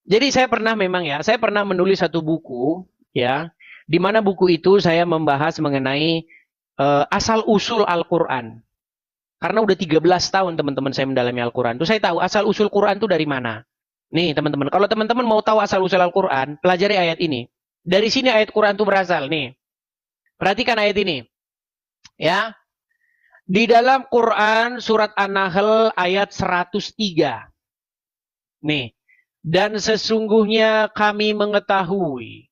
Jadi saya pernah memang ya, saya pernah menulis satu buku ya, di mana buku itu saya membahas mengenai asal usul Al-Qur'an. Karena udah 13 tahun teman-teman saya mendalami Al-Qur'an. Tuh saya tahu asal usul Quran itu dari mana. Nih teman-teman, kalau teman-teman mau tahu asal usul Al-Qur'an, pelajari ayat ini. Dari sini ayat Quran itu berasal. Nih, perhatikan ayat ini. Ya, di dalam Quran surat An-Nahl ayat 103. Nih, dan sesungguhnya kami mengetahui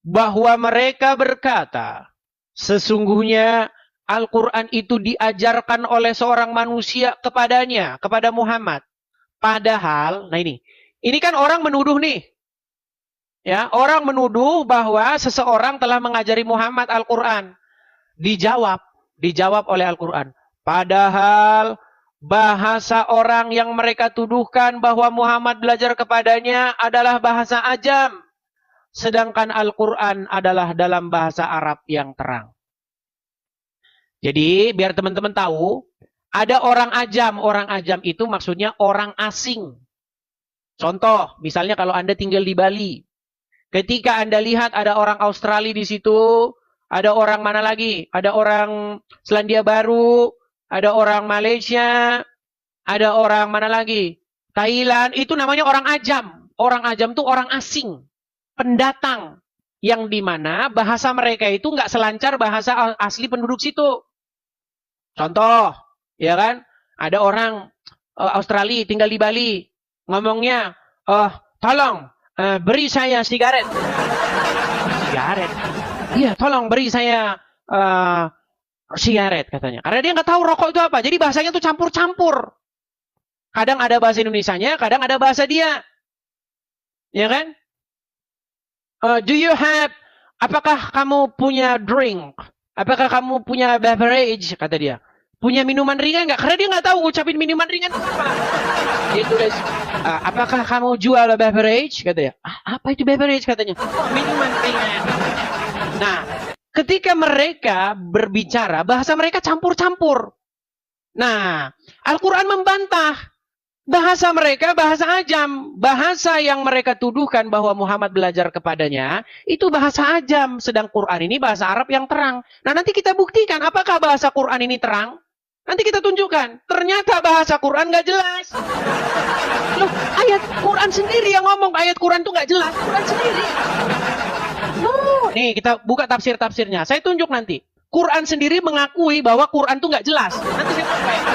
bahwa mereka berkata, sesungguhnya Al-Quran itu diajarkan oleh seorang manusia kepadanya, kepada Muhammad. Padahal, nah ini kan orang menuduh nih, ya, orang menuduh bahwa seseorang telah mengajari Muhammad Al-Quran. Dijawab oleh Al-Quran. Padahal bahasa orang yang mereka tuduhkan bahwa Muhammad belajar kepadanya adalah bahasa ajam. Sedangkan Al-Quran adalah dalam bahasa Arab yang terang. Jadi biar teman-teman tahu, ada orang ajam. Orang ajam itu maksudnya orang asing. Contoh, misalnya kalau Anda tinggal di Bali. Ketika Anda lihat ada orang Australia di situ, ada orang mana lagi? Ada orang Selandia Baru, ada orang Malaysia, ada orang mana lagi? Thailand, itu namanya orang ajam. Orang ajam itu orang asing, pendatang. Yang dimana bahasa mereka itu nggak selancar bahasa asli penduduk situ. Contoh, ya kan? Ada orang Australia tinggal di Bali, ngomongnya, tolong beri saya sigaret. Sigaret? Iya, tolong beri saya sigaret katanya. Karena dia nggak tahu rokok itu apa. Jadi bahasanya tuh campur-campur. Kadang ada bahasa Indonesianya, kadang ada bahasa dia. Ya kan? Do you have, apakah kamu punya drink? Apakah kamu punya beverage? Kata dia. Punya minuman ringan nggak? Karena dia nggak tahu ngucapin minuman ringan itu apa. Dia tulis, apakah kamu jual beverage? Kata dia. Apa itu beverage? Katanya. Minuman ringan. Nah, ketika mereka berbicara, bahasa mereka campur-campur. Nah, Al-Quran membantah. Bahasa mereka bahasa ajam. Bahasa yang mereka tuduhkan bahwa Muhammad belajar kepadanya, itu bahasa ajam. Sedang Quran ini bahasa Arab yang terang. Nah, nanti kita buktikan apakah bahasa Quran ini terang. Nanti kita tunjukkan. Ternyata bahasa Quran nggak jelas. Loh, ayat Quran sendiri yang ngomong ayat Quran itu nggak jelas. Quran sendiri. Nih, kita buka tafsir-tafsirnya. Saya tunjuk nanti. Quran sendiri mengakui bahwa Quran itu nggak jelas. Nanti saya tunjuk.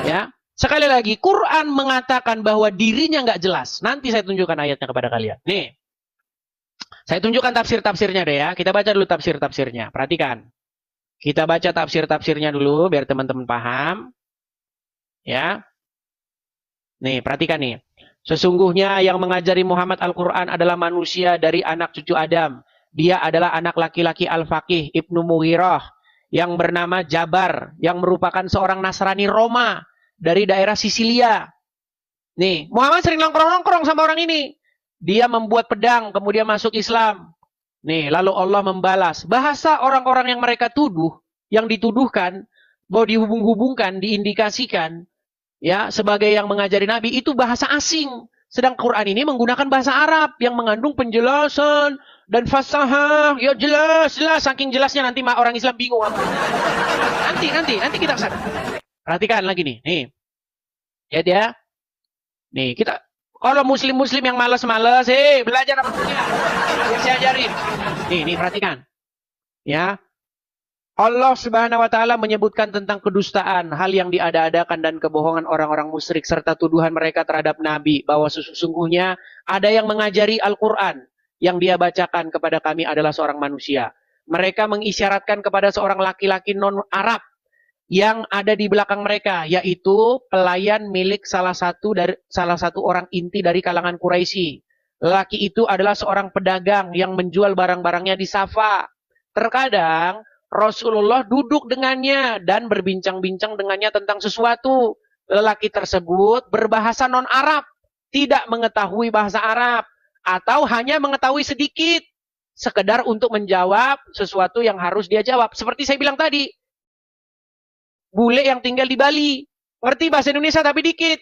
Ya. Sekali lagi, Quran mengatakan bahwa dirinya nggak jelas. Nanti saya tunjukkan ayatnya kepada kalian. Nih, saya tunjukkan tafsir-tafsirnya deh ya. Kita baca dulu tafsir-tafsirnya. Perhatikan. Kita baca tafsir-tafsirnya dulu biar teman-teman paham. Ya. Nih, perhatikan nih. Sesungguhnya yang mengajari Muhammad Al-Quran adalah manusia dari anak cucu Adam. Dia adalah anak laki-laki Al-Faqih Ibnu Mughirah yang bernama Jabar, yang merupakan seorang Nasrani Roma dari daerah Sisilia. Nih, Muhammad sering nongkrong-nongkrong sama orang ini. Dia membuat pedang, kemudian masuk Islam. Nih, lalu Allah membalas. Bahasa orang-orang yang mereka tuduh, yang dituduhkan, bahwa dihubung-hubungkan, diindikasikan, ya, sebagai yang mengajari Nabi, itu bahasa asing. Sedang Quran ini menggunakan bahasa Arab yang mengandung penjelasan dan fasahah. Ya jelas, saking jelasnya nanti orang Islam bingung apa. Nanti kita kesana. Perhatikan lagi nih. Ya dia. Nih, kita kalau muslim-muslim yang malas-malas, belajar apa punya? Biar saya ajarin. Nih, perhatikan. Ya. Allah Subhanahu wa taala menyebutkan tentang kedustaan, hal yang diada-adakan dan kebohongan orang-orang musyrik serta tuduhan mereka terhadap Nabi bahwa sesungguhnya ada yang mengajari Al-Qur'an yang dia bacakan kepada kami adalah seorang manusia. Mereka mengisyaratkan kepada seorang laki-laki non-Arab yang ada di belakang mereka, yaitu pelayan milik salah satu orang inti dari kalangan Quraisy. Laki itu adalah seorang pedagang yang menjual barang-barangnya di Safa. Terkadang Rasulullah duduk dengannya dan berbincang-bincang dengannya tentang sesuatu. Lelaki tersebut berbahasa non-Arab, tidak mengetahui bahasa Arab, atau hanya mengetahui sedikit, sekedar untuk menjawab sesuatu yang harus dia jawab. Seperti saya bilang tadi, bule yang tinggal di Bali, ngerti bahasa Indonesia tapi dikit.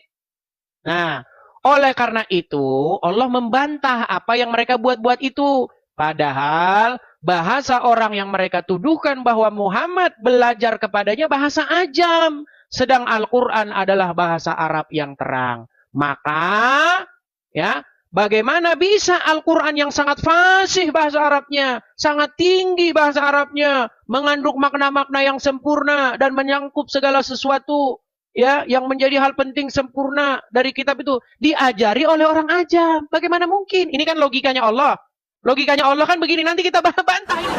Nah, Oleh karena itu, Allah membantah apa yang mereka buat-buat itu. Padahal bahasa orang yang mereka tuduhkan bahwa Muhammad belajar kepadanya bahasa ajam. Sedang Al-Quran adalah bahasa Arab yang terang. Maka, ya, bagaimana bisa Al-Quran yang sangat fasih bahasa Arabnya, sangat tinggi bahasa Arabnya, mengandung makna-makna yang sempurna dan menyangkup segala sesuatu, ya, yang menjadi hal penting sempurna dari kitab itu diajari oleh orang ajam. Bagaimana mungkin? Ini kan logikanya Allah. Logikanya Allah kan begini, nanti kita bantah ini.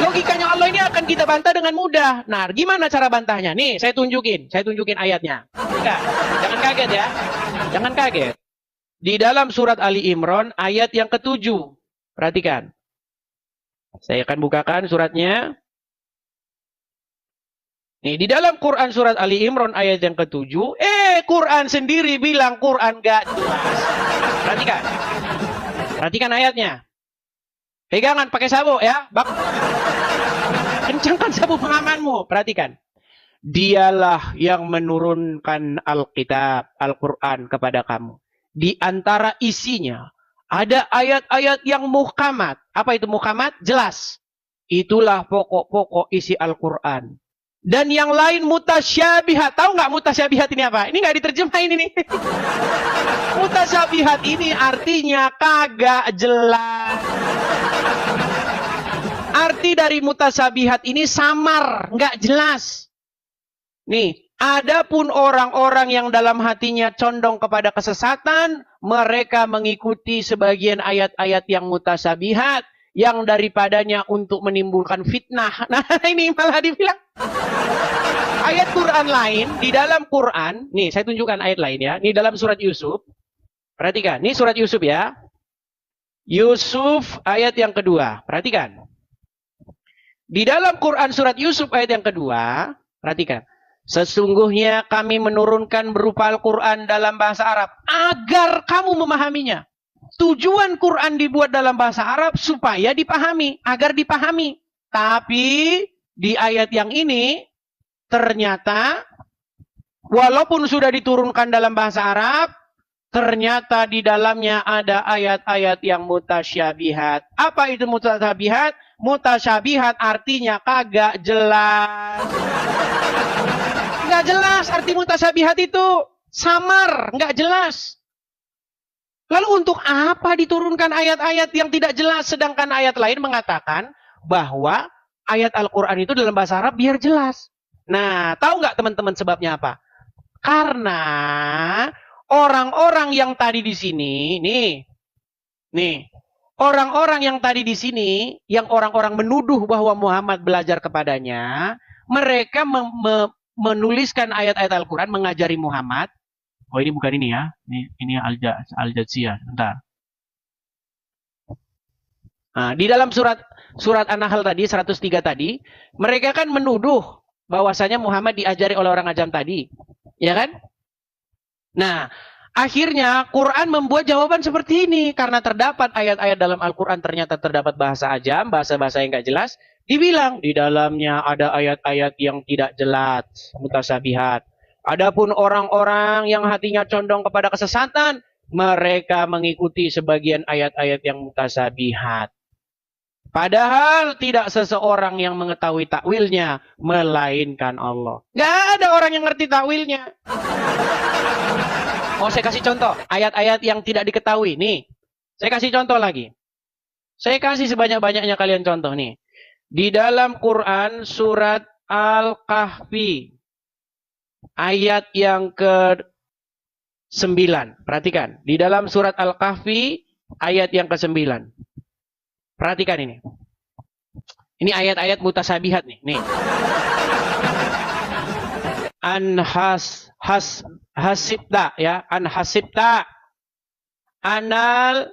Logikanya Allah ini akan kita bantah dengan mudah. Nah, gimana cara bantahnya? Nih, saya tunjukin ayatnya. Enggak, jangan kaget ya. Jangan kaget. Di dalam surat Ali Imran ayat yang ke-7. Perhatikan. Saya akan bukakan suratnya. Nih, di dalam Quran surat Ali Imran ayat yang ke-7, Quran sendiri bilang Quran gak jelas. Perhatikan. Perhatikan ayatnya. Pegangan pakai sabuk ya. Kencangkan sabuk pengamanmu. Perhatikan. Dialah yang menurunkan Alkitab, Al-Quran kepada kamu. Di antara isinya ada ayat-ayat yang muhkamat. Apa itu muhkamat? Jelas. Itulah pokok-pokok isi Al-Quran. Dan yang lain mutasyabihat. Tahu nggak mutasyabihat ini apa? Ini nggak diterjemahin ini. Mutasyabihat ini artinya kagak jelas. Arti dari mutasyabihat ini samar, nggak jelas. Nih, adapun orang-orang yang dalam hatinya condong kepada kesesatan, mereka mengikuti sebagian ayat-ayat yang mutasyabihat, yang daripadanya untuk menimbulkan fitnah. Nah, ini malah dibilang. Ayat Quran lain, di dalam Quran, nih saya tunjukkan ayat lain ya. Ini dalam surat Yusuf. Perhatikan, ini surat Yusuf ya. Yusuf ayat yang kedua. Perhatikan. Di dalam Quran surat Yusuf ayat yang kedua, perhatikan. Sesungguhnya kami menurunkan berupa Al-Quran dalam bahasa Arab agar kamu memahaminya. Tujuan Quran dibuat dalam bahasa Arab supaya dipahami, agar dipahami. Tapi di ayat yang ini ternyata walaupun sudah diturunkan dalam bahasa Arab, ternyata di dalamnya ada ayat-ayat yang mutasyabihat. Apa itu mutasyabihat? Mutasyabihat artinya kagak jelas. Nggak jelas arti mutasyabihat itu. Samar, nggak jelas. Lalu untuk apa diturunkan ayat-ayat yang tidak jelas, sedangkan ayat lain mengatakan bahwa ayat Al-Quran itu dalam bahasa Arab biar jelas. Nah, tahu nggak teman-teman sebabnya apa? Karena orang-orang yang tadi di sini, nih, orang-orang yang tadi di sini, yang orang-orang menuduh bahwa Muhammad belajar kepadanya, mereka menuliskan ayat-ayat Al-Quran, mengajari Muhammad. Oh, ini bukan ini ya. Ini Al-Jatsiyah. Bentar. Nah, di dalam surat An-Nahl tadi, 103 tadi, mereka kan menuduh bahwasanya Muhammad diajari oleh orang ajam tadi. Ya kan? Nah, akhirnya Quran membuat jawaban seperti ini. Karena terdapat ayat-ayat dalam Al-Quran ternyata terdapat bahasa ajam, bahasa-bahasa yang nggak jelas. Dibilang di dalamnya ada ayat-ayat yang tidak jelas, mutasyabihat. Adapun orang-orang yang hatinya condong kepada kesesatan, mereka mengikuti sebagian ayat-ayat yang mutasyabihat. Padahal tidak seseorang yang mengetahui takwilnya, melainkan Allah. Gak ada orang yang ngerti takwilnya. Oh, saya kasih contoh. Ayat-ayat yang tidak diketahui. Nih, saya kasih contoh lagi. Saya kasih sebanyak-banyaknya kalian contoh nih. Di dalam Quran surat Al-Kahfi. Ayat yang ke-9. Perhatikan. Di dalam surat Al-Kahfi, ayat yang ke-9. Perhatikan ini. Ini ayat-ayat mutasyabihat nih. Hasibta ya. Hasibta. Ana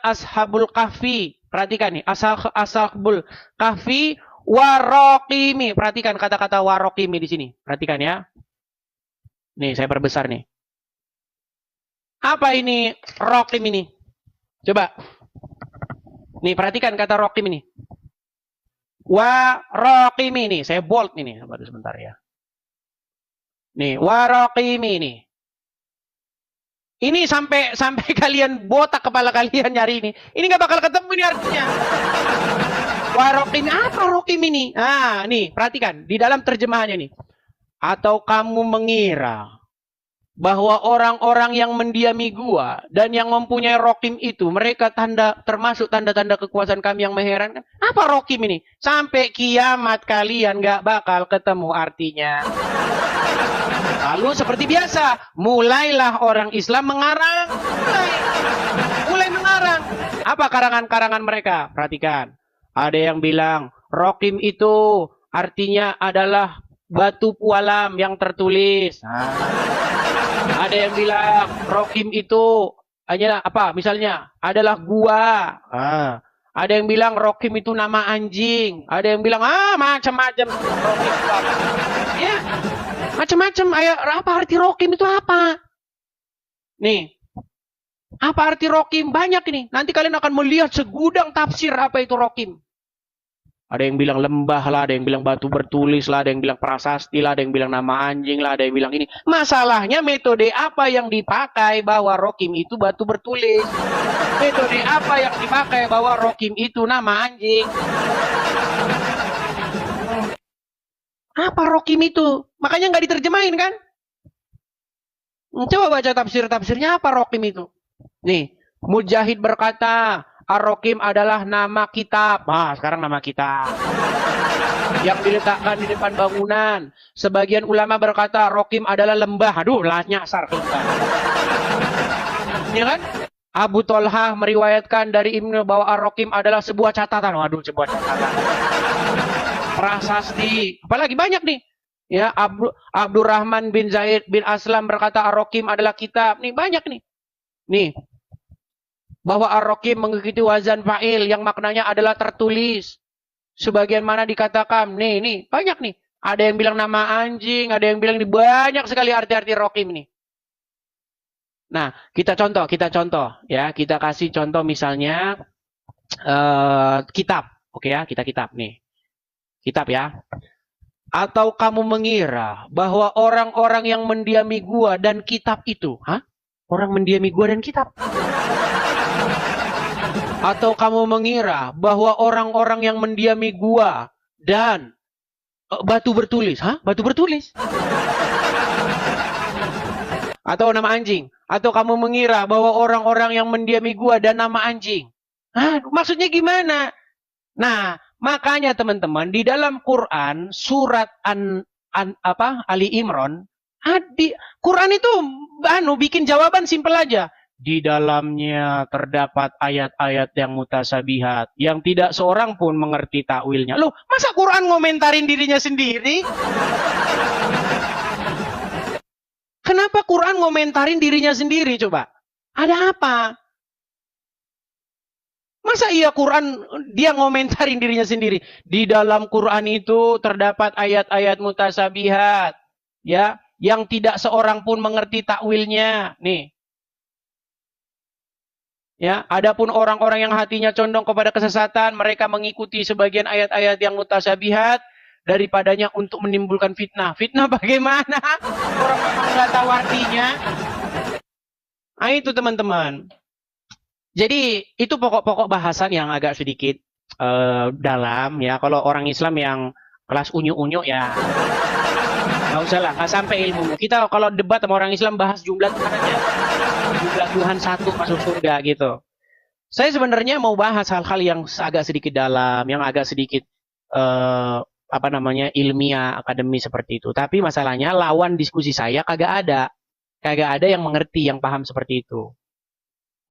ashabul kahfi. Perhatikan nih. Ashabul kahfi. Warokimi. Perhatikan kata-kata warokimi di sini. Perhatikan ya. Nih, saya perbesar nih. Apa ini rokim ini? Coba. Nih, perhatikan kata rokim ini. Warokimi ini. Saya bold ini. Sebentar ya. Nih, warokimi ini. Ini sampai kalian botak kepala kalian nyari ini. Ini nggak bakal ketemu ini artinya. Warokim apa rokim ini? Ah, nih perhatikan di dalam terjemahannya nih. Atau kamu mengira bahwa orang-orang yang mendiami gua dan yang mempunyai rokim itu mereka termasuk tanda-tanda kekuasaan kami yang mengherankan. Apa rokim ini? Sampai kiamat kalian nggak bakal ketemu artinya. Lalu seperti biasa, mulailah orang Islam mengarang. Mulai mengarang. Apa karangan-karangan mereka? Perhatikan. Ada yang bilang rokim itu artinya adalah batu pualam yang tertulis. Ada yang bilang rokim itu hanya apa? Misalnya adalah gua. Ada yang bilang rokim itu nama anjing. Ada yang bilang macam-macam. Rokim itu apa? Ya, macam-macam. Apa arti rokim itu apa? Nih, apa arti rokim? Banyak ini. Nanti kalian akan melihat segudang tafsir apa itu rokim. Ada yang bilang lembah lah, ada yang bilang batu bertulis lah, ada yang bilang prasasti lah, ada yang bilang nama anjing lah, ada yang bilang ini. Masalahnya metode apa yang dipakai bahwa rokim itu batu bertulis? Metode apa yang dipakai bahwa rokim itu nama anjing? Apa rokim itu? Makanya nggak diterjemahin kan? Coba baca tafsir-tafsirnya apa rokim itu? Nih, Mujahid berkata, Ar-Rokim adalah nama kitab. Sekarang nama kitab. Yang diletakkan di depan bangunan. Sebagian ulama berkata Rokim adalah lembah. Aduh, lah nyasar kita. Ya kan? Abu Tolhah meriwayatkan dari Ibnu bahwa Ar-Rokim adalah sebuah catatan. Waduh, sebuah catatan. Prasasti. Apalagi banyak nih. Ya, Abdurrahman bin Zaid bin Aslam berkata Ar-Rokim adalah kitab. Nih, banyak nih. Nih. Bahwa Ar-Rokim mengikuti wazan fa'il yang maknanya adalah tertulis. Sebagian mana dikatakan, nih, banyak nih. Ada yang bilang nama anjing, ada yang bilang banyak sekali arti-arti Rokim ini. Nah, kita contoh. Ya, kita kasih contoh misalnya kitab. Oke ya, kita kitab nih. Kitab ya. Atau kamu mengira bahwa orang-orang yang mendiami gua dan kitab itu, orang mendiami gua dan kitab. Atau kamu mengira bahwa orang-orang yang mendiami gua dan batu bertulis. Batu bertulis. Atau nama anjing. Atau kamu mengira bahwa orang-orang yang mendiami gua dan nama anjing. Maksudnya gimana? Nah, makanya teman-teman di dalam Quran surat Ali Imran, Quran itu bikin jawaban simpel aja. Di dalamnya terdapat ayat-ayat yang mutasabihat, yang tidak seorang pun mengerti takwilnya. Loh, masa Quran ngomentarin dirinya sendiri? Kenapa Quran ngomentarin dirinya sendiri coba? Ada apa? Masa iya Quran dia ngomentarin dirinya sendiri? Di dalam Quran itu terdapat ayat-ayat mutasabihat, ya, yang tidak seorang pun mengerti takwilnya. Nih. Ya, adapun orang-orang yang hatinya condong kepada kesesatan, mereka mengikuti sebagian ayat-ayat yang mutasabihat daripadanya untuk menimbulkan fitnah. Fitnah bagaimana? Orang nggak tahu artinya. Itu teman-teman. Jadi itu pokok-pokok bahasan yang agak sedikit dalam ya. Kalau orang Islam yang kelas unyu-unyu ya nggak usah lah, nggak sampai ilmu. Kita kalau debat sama orang Islam bahas jumlah Tuhan aja. Jumlah Tuhan satu masuk surga gitu. Saya sebenarnya mau bahas hal-hal yang agak sedikit dalam, yang agak sedikit ilmiah, akademi seperti itu. Tapi masalahnya lawan diskusi saya kagak ada yang mengerti, yang paham seperti itu.